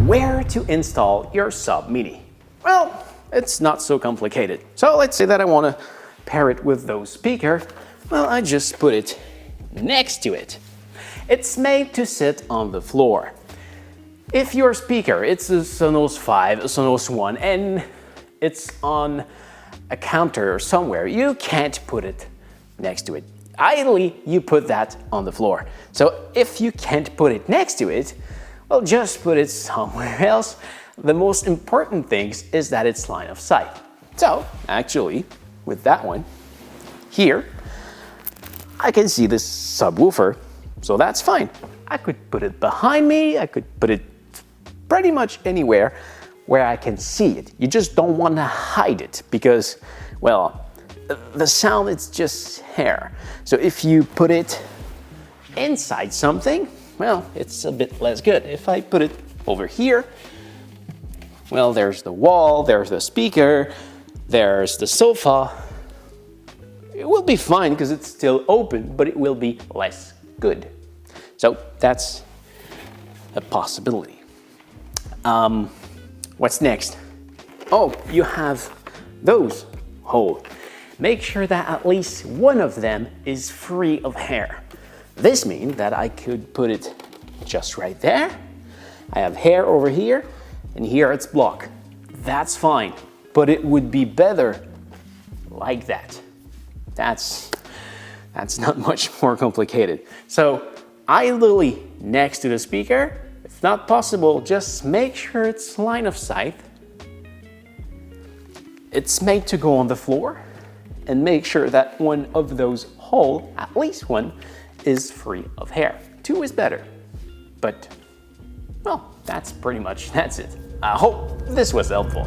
Where to install your Sub Mini? Well, it's not so complicated. So let's say that I want to pair it with those speakers. Well, I just put it next to it. It's made to sit on the floor. If your speaker, it's a Sonos 5, a Sonos 1, and it's on a counter or somewhere, you can't put it next to it. Ideally, you put that on the floor. So if you can't put it next to it, well, just put it somewhere else. The most important thing is that it's line of sight. So actually, with that one here, I can see this subwoofer, so that's fine. I could put it behind me, I could put it pretty much anywhere where I can see it. You just don't want to hide it because, well, the sound is just hair. So if you put it inside something, well, it's a bit less good. If I put it over here, well, there's the wall, there's the speaker, there's the sofa. It will be fine because it's still open, but it will be less good. So that's a possibility. What's next? Oh, you have those holes. Make sure that at least one of them is free of hair. This means that I could put it just right there. I have hair over here, and here it's blocked. That's fine, but it would be better like that. That's not much more complicated. So ideally next to the speaker. If not possible, just make sure it's line of sight. It's made to go on the floor, and make sure that one of those holes, at least one, is free of hair. 2 is better, but well, that's it. I hope this was helpful.